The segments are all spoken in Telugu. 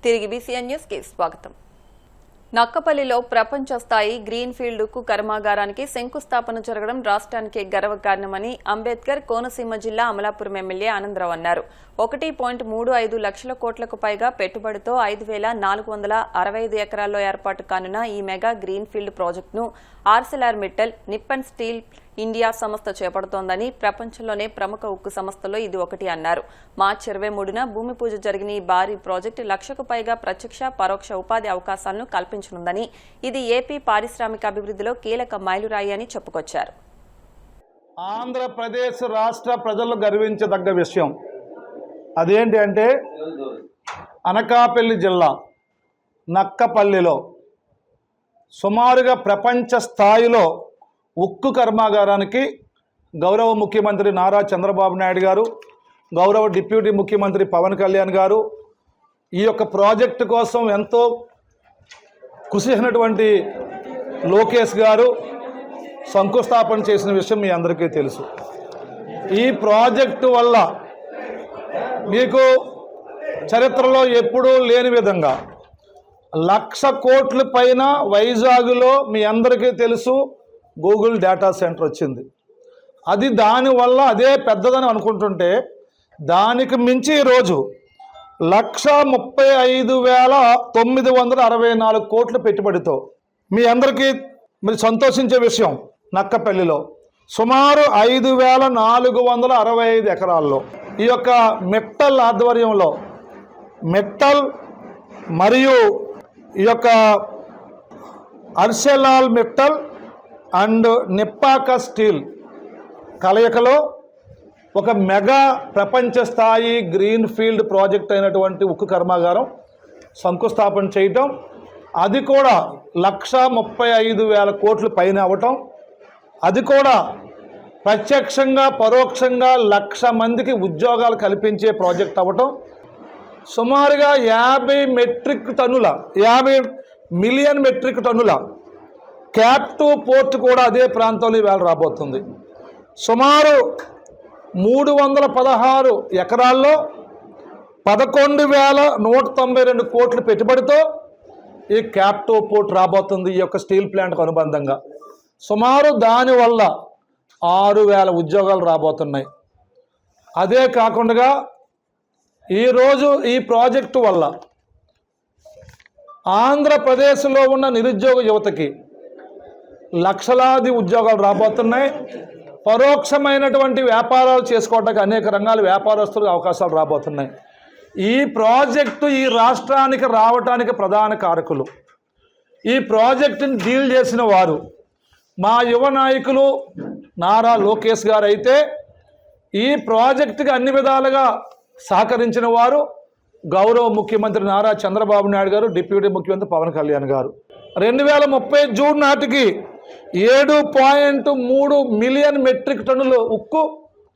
తిరిగి బీసీఎన్ న్యూస్ కి స్వాగతం. నక్కపల్లిలో ప్రపంచ స్థాయి గ్రీన్ ఫీల్డ్ ఉక్కు కర్మాగారానికి శంకుస్థాపన జరగడం రాష్ట్రానికి గర్వకారణమని అంబేద్కర్ కోనసీమ జిల్లా అమలాపురం ఎమ్మెల్యే ఆనందరావు అన్నారు. 1.35 లక్షల కోట్లకు పైగా పెట్టుబడితో 5,465 ఎకరాల్లో ఏర్పాటు కానున్న ఈ మెగా గ్రీన్ ఫీల్డ్ ప్రాజెక్టును Arcelor Mittal, Nippon steel India సంస్థ చేపడుతోందని, ప్రపంచంలోనే ప్రముఖ ఉక్కు సంస్థల్లో ఇది ఒకటి అన్నారు. మార్చి 23న భూమి పూజ జరిగిన ఈ భారీ ప్రాజెక్టు 1,00,000కు పైగా ప్రత్యక్ష, పరోక్ష ఉపాధి అవకాశాలను కల్పించనుందని, ఇది ఏపీ పారిశ్రామిక అభివృద్ధిలో కీలక మైలురాయి అని చెప్పుకొచ్చారు. ఆంధ్రప్రదేశ్ రాష్ట్ర ప్రజలు గర్వించదగ్గ విషయం అదేంటి అంటే, అనకాపల్లి జిల్లా నక్కపల్లిలో సుమారుగా ప్రపంచ స్థాయిలో ఉక్కు కర్మాగారానికి గౌరవ ముఖ్యమంత్రి నారా చంద్రబాబు నాయుడు గారు, గౌరవ డిప్యూటీ ముఖ్యమంత్రి పవన్ కళ్యాణ్ గారు ఈ యొక్క ప్రాజెక్టు కోసం ఎంతో కృషి చేసినటువంటి లోకేష్ గారు శంకుస్థాపన చేసిన విషయం మీ అందరికీ తెలుసు. ఈ ప్రాజెక్టు వల్ల మీకు చరిత్రలో ఎప్పుడూ లేని విధంగా 1,00,000 కోట్ల పైన వైజాగ్లో మీ అందరికీ తెలుసు గూగుల్ డేటా సెంటర్ వచ్చింది. అది దానివల్ల అదే పెద్దదని అనుకుంటుంటే దానికి మించి ఈరోజు 1,35,964 కోట్ల పెట్టుబడితో మీ అందరికీ మీరు సంతోషించే విషయం, నక్కపల్లిలో సుమారు 5,465 ఎకరాల్లో ఈ యొక్క మెట్టల్ ఆధ్వర్యంలో మెట్టల్ మరియు ఈ యొక్క ఆర్సెలర్ మిట్టల్ అండ్ నిప్పాక స్టీల్ కలయికలో ఒక మెగా ప్రపంచ స్థాయి గ్రీన్ ఫీల్డ్ ప్రాజెక్ట్ అయినటువంటి ఉక్కు కర్మాగారం శంకుస్థాపన చేయటం, అది కూడా 1,35,000 కోట్ల పైన అవ్వటం, అది కూడా ప్రత్యక్షంగా పరోక్షంగా 1,00,000 మందికి ఉద్యోగాలు కల్పించే ప్రాజెక్ట్ అవ్వటం, సుమారుగా 50 మిలియన్ మెట్రిక్ టన్నుల క్యాప్టివ్ పోర్ట్ కూడా అదే ప్రాంతంలో ఈవేళ రాబోతుంది. సుమారు 316 ఎకరాల్లో 11,192 కోట్ల పెట్టుబడితో ఈ క్యాప్టివ్ పోర్ట్ రాబోతుంది. ఈ యొక్క స్టీల్ ప్లాంట్కు అనుబంధంగా సుమారు దానివల్ల 6,000 ఉద్యోగాలు రాబోతున్నాయి. అదే కాకుండా ఈరోజు ఈ ప్రాజెక్టు వల్ల ఆంధ్రప్రదేశ్లో ఉన్న నిరుద్యోగ యువతకి లక్షలాది ఉద్యోగాలు రాబోతున్నాయి. పరోక్షమైనటువంటి వ్యాపారాలు చేసుకోవడానికి అనేక రంగాల వ్యాపారస్తులకు అవకాశాలు రాబోతున్నాయి. ఈ ప్రాజెక్టు ఈ రాష్ట్రానికి రావటానికి ప్రధాన కారకులు, ఈ ప్రాజెక్టుని డీల్ చేసిన వారు మా యువ నాయకులు నారా లోకేష్ గారు అయితే, ఈ ప్రాజెక్టుకి అన్ని విధాలుగా సహకరించిన వారు గౌరవ ముఖ్యమంత్రి నారా చంద్రబాబు నాయుడు గారు, డిప్యూటీ ముఖ్యమంత్రి పవన్ కళ్యాణ్ గారు. 2030 జూన్ నాటికి 7.3 మిలియన్ మెట్రిక్ టన్నులు ఉక్కు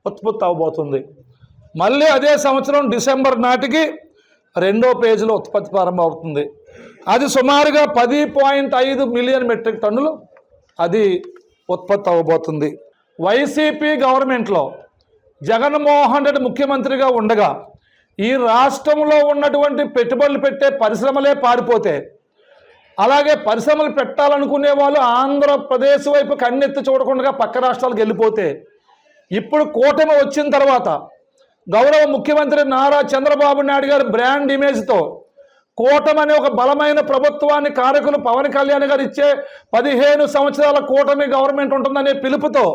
ఉత్పత్తి అవబోతుంది. మళ్ళీ అదే సంవత్సరం డిసెంబర్ నాటికి 2వ ఫేజ్లో ఉత్పత్తి ప్రారంభమవుతుంది. అది సుమారుగా 10.5 మిలియన్ మెట్రిక్ టన్నులు అది ఉత్పత్తి అవ్వబోతుంది. వైసీపీ గవర్నమెంట్లో జగన్మోహన్ రెడ్డి ముఖ్యమంత్రిగా ఉండగా ఈ రాష్ట్రంలో ఉన్నటువంటి పెట్టుబడులు పెట్టే పరిశ్రమలే పారిపోతే, అలాగే పరిశ్రమలు పెట్టాలనుకునే వాళ్ళు ఆంధ్రప్రదేశ్ వైపు కన్నెత్తి చూడకుండా పక్క రాష్ట్రాలకు వెళ్ళిపోతే, ఇప్పుడు కూటమి వచ్చిన తర్వాత గౌరవ ముఖ్యమంత్రి నారా చంద్రబాబు నాయుడు గారు బ్రాండ్ ఇమేజ్తో కూటమి అనే ఒక బలమైన ప్రభుత్వాన్ని కారకులు పవన్ కళ్యాణ్ గారు ఇచ్చే 15 సంవత్సరాల కూటమి గవర్నమెంట్ ఉంటుందనే పిలుపుతో,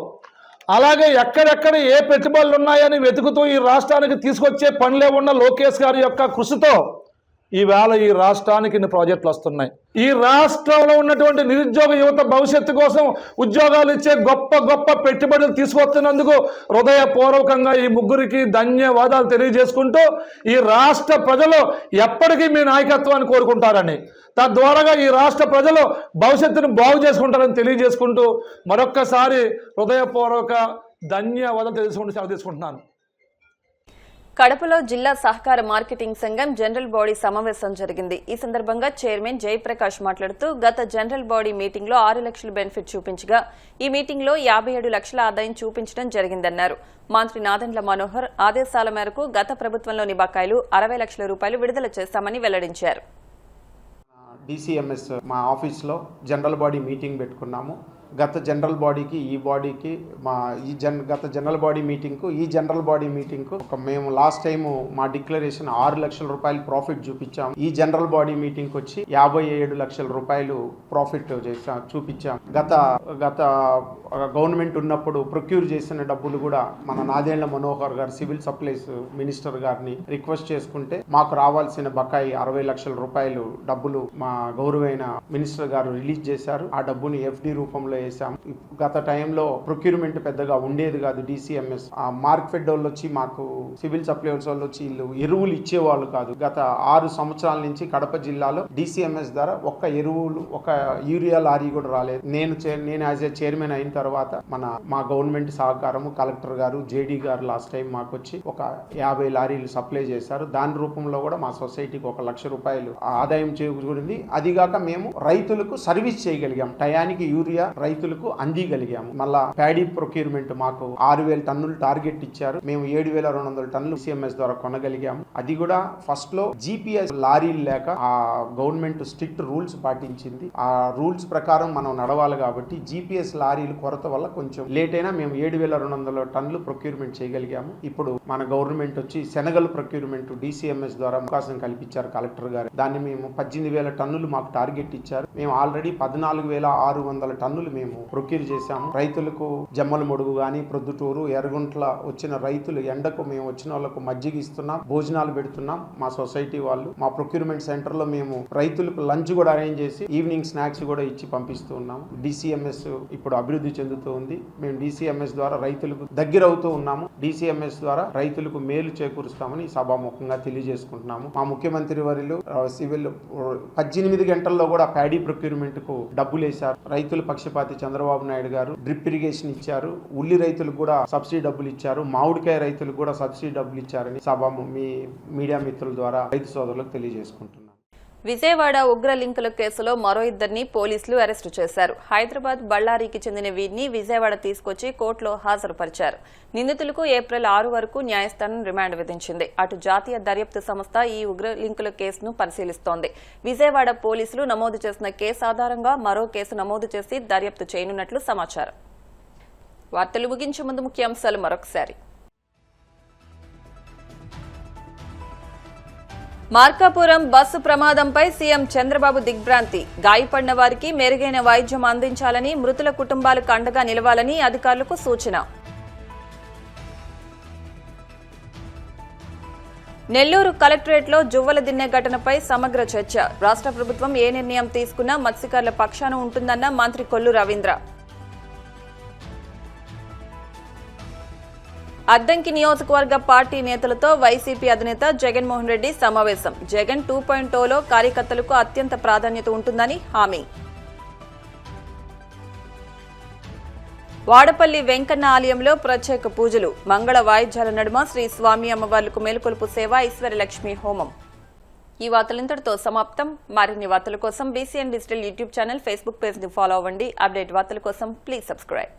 అలాగే ఎక్కడెక్కడ ఏ పెట్టుబడులు ఉన్నాయని వెతుకుతూ ఈ రాష్ట్రానికి తీసుకొచ్చే పనులే ఉన్న లోకేష్ గారి యొక్క కృషితో ఈవేళ ఈ రాష్ట్రానికి ఇన్ని ప్రాజెక్టులు వస్తున్నాయి. ఈ రాష్ట్రంలో ఉన్నటువంటి నిరుద్యోగ యువత భవిష్యత్తు కోసం ఉద్యోగాలు ఇచ్చే గొప్ప గొప్ప పెట్టుబడులు తీసుకొస్తున్నందుకు హృదయపూర్వకంగా ఈ ముగ్గురికి ధన్యవాదాలు తెలియజేసుకుంటూ, ఈ రాష్ట్ర ప్రజలు ఎప్పటికీ మీ నాయకత్వాన్ని కోరుకుంటారని, తద్వారా ఈ రాష్ట్ర ప్రజలు భవిష్యత్తును బాగు చేసుకుంటారని తెలియజేసుకుంటూ మరొక్కసారి హృదయపూర్వక ధన్యవాదాలు తెలుసుకుంటూ సెలవు తీసుకుంటున్నాను. కడపలో జిల్లా సహకార మార్కెటింగ్ సంఘం జనరల్ బాడీ సమావేశం జరిగింది. ఈ సందర్భంగా చైర్మన్ జయప్రకాష్ మాట్లాడుతూ గత జనరల్ బాడీ మీటింగ్ లో 6 లక్షల బెనిఫిట్ చూపించగా ఈ మీటింగ్ లో 57 లక్షల ఆదాయం చూపించడం జరిగిందన్నారు. మంత్రి నాదెండ్ల మనోహర్ ఆదేశాల మేరకు గత ప్రభుత్వంలోని బకాయిలు 60 లక్షల రూపాయలు విడుదల చేస్తామని వెల్లడించారు. DCMS మా ఆఫీస్లో జనరల్ బాడీ మీటింగ్ పెట్టుకున్నాము. గత జనరల్ బాడీకి ఈ బాడీకి గత జనరల్ బాడీ మీటింగ్కు ఈ జనరల్ బాడీ మీటింగ్కు మేము లాస్ట్ టైం మా డిక్లరేషన్ 6 లక్షల రూపాయలు ప్రాఫిట్ చూపించాం. ఈ జనరల్ బాడీ మీటింగ్కి వచ్చి 57 లక్షల రూపాయలు ప్రాఫిట్ చూపించాం. గత గవర్నమెంట్ ఉన్నప్పుడు ప్రొక్యూర్ చేసిన డబ్బులు కూడా మన నాదెండ్ల మనోహర్ గారు సివిల్ సప్లైస్ మినిస్టర్ గారిని రిక్వెస్ట్ చేసుకుంటే మాకు రావాల్సిన బకాయి 60 లక్షల రూపాయలు డబ్బులు మా గౌరవైన మినిస్టర్ గారు రిలీజ్ చేశారు. ఆ డబ్బుని FD రూపంలో వేసాం. గత టైంలో ప్రొక్యూర్మెంట్ పెద్దగా ఉండేది కాదు. DCMS ఆ మార్కెట్ వాళ్ళు వచ్చి మాకు సివిల్ సప్లైస్ వాళ్ళు వచ్చి వీళ్ళు ఎరువులు ఇచ్చేవాళ్ళు కాదు. గత 6 సంవత్సరాల నుంచి కడప జిల్లాలో DCMS ద్వారా ఒక్క ఎరువులు ఒక యూరియా లారీ కూడా రాలేదు. నేను యాజ్ ఏ చైర్మన్ అయిన తర్వాత మా గవర్నమెంట్ సహకారము కలెక్టర్ గారు JD గారు లాస్ట్ టైం మాకు వచ్చి ఒక 50 లారీలు సప్లై చేశారు. దాని రూపంలో కూడా మా సొసైటీకి 1 లక్ష రూపాయలు ఆదాయం చేకూరింది. అదిగాక మేము రైతులకు సర్వీస్ చేయగలిగాం. టయానికి యూరియా రైతులకు అందిగలిగాము. మళ్ళా ప్యాడీ ప్రొక్యూర్మెంట్ మాకు 6,000 టన్నులు టార్గెట్ ఇచ్చారు. మేము 7,200 టన్నులు DCMS ద్వారా కొనగలిగాము. అది కూడా ఫస్ట్ లో GPS లారీలు లేక ఆ గవర్నమెంట్ స్ట్రిక్ట్ రూల్స్ పాటించింది. ఆ రూల్స్ ప్రకారం మనం నడవాలి కాబట్టి GPS లారీలు కొరత వల్ల కొంచెం లేట్ అయినా మేము 7,200 టన్నులు ప్రొక్యూర్మెంట్ చేయగలిగాము. ఇప్పుడు మన గవర్నమెంట్ వచ్చి శనగలు ప్రొక్యూర్మెంట్ DCMS ద్వారా అవకాశం కల్పించారు కలెక్టర్ గారు. దాన్ని మేము 18,000 టన్నులు మాకు టార్గెట్ ఇచ్చారు. మేము ఆల్రెడీ 14,600 టన్నులు మేము ప్రొక్యూర్ చేశాము. రైతులకు జమ్మల మొడుగు గాని ప్రొద్దుటూరు ఎర్రగుంట్ల వచ్చిన రైతులు ఎండకు మేము వచ్చిన వాళ్ళకు మజ్జిగ ఇస్తున్నాం, భోజనాలు పెడుతున్నాం. మా సొసైటీ వాళ్ళు మా ప్రొక్యూర్మెంట్ సెంటర్ లో మేము రైతులకు లంచ్ కూడా అరేంజ్ చేసి ఈవినింగ్ స్నాక్స్ కూడా ఇచ్చి పంపిస్తూ ఉన్నాము. DCMS ఇప్పుడు అభివృద్ధి చెందుతూ ఉంది. మేము DCMS ద్వారా రైతులకు దగ్గర అవుతూ ఉన్నాము. DCMS ద్వారా రైతులకు మేలు చేకూరుస్తామని సభాముఖంగా తెలియజేసుకుంటున్నాము. మా ముఖ్యమంత్రి వర్యులు సివిల్ 18 గంటల్లో కూడా ప్యాడీ ప్రొక్యూర్మెంట్ కు డబ్బులు వేశారు. రైతుల పక్షపాతి చంద్రబాబు నాయుడు గారు డ్రిప్ ఇరిగేషన్ ఇచ్చారు. ఉల్లి రైతులకు కూడా సబ్సిడీ డబ్బులు ఇచ్చారు. మామిడికాయ రైతులకు కూడా సబ్సిడీ డబ్బులు ఇచ్చారని మీ మీడియా మిత్రుల ద్వారా రైతు సోదరులకు తెలియజేసుకుంటున్నాను. విజయవాడ ఉగ్ర లింకుల కేసులో మరో ఇద్దరిని పోలీసులు అరెస్టు చేశారు. హైదరాబాద్, బళ్లారికి చెందిన వీరిని విజయవాడ తీసుకొచ్చి కోర్టులో హాజరుపరిచారు. నిందితులకు ఏప్రిల్ 6 వరకు న్యాయస్థానం రిమాండ్ విధించింది. అటు జాతీయ దర్యాప్తు సంస్థ ఈ ఉగ్ర లింకుల కేసును పరిశీలిస్తోంది. విజయవాడ పోలీసులు నమోదు చేసిన కేసు ఆధారంగా మరో కేసు నమోదు చేసి దర్యాప్తు చేయనున్నట్లు సమాచారం. వార్తలు ముగించే ముందు ముఖ్యాంశాలు మరొకసారి. మార్కాపురం బస్సు ప్రమాదంపై సీఎం చంద్రబాబు దిగ్భ్రాంతి. గాయపడిన వారికి మెరుగైన వైద్యం అందించాలని, మృతుల కుటుంబాలకు అండగా నిలవాలని అధికారులకు సూచన. నెల్లూరు కలెక్టరేట్లో జువ్వల దిన్నె ఘటనపై సమగ్ర చర్చ. రాష్ట్ర ప్రభుత్వం ఏ నిర్ణయం తీసుకున్నా మత్స్యకారుల పక్షాన ఉంటుందన్న మంత్రి కొల్లు రవీంద్ర. అద్దంకి నియోజకవర్గ పార్టీ నేతలతో వైసీపీ అధినేత జగన్మోహన్ రెడ్డి సమావేశం. జగన్ 2.0లో కార్యకర్తలకు అత్యంత ప్రాధాన్యత ఉంటుందని హామీ. వాడపల్లి వెంకన్న ఆలయంలో ప్రత్యేక పూజలు. మంగళ వాయిద్యాల నడుమ శ్రీ స్వామి అమ్మవార్లకు మేలుకొలుపు సేవ, ఐశ్వర్యలక్ష్మి హోమం. ఈ వార్తలు ఇంతటితో సమాప్తం. మరిన్ని వార్తల కోసం BCN digital YouTube channel, Facebook page ని ఫాలో అవ్వండి. అప్డేట్ వార్తల కోసం ప్లీజ్ సబ్స్క్రైబ్.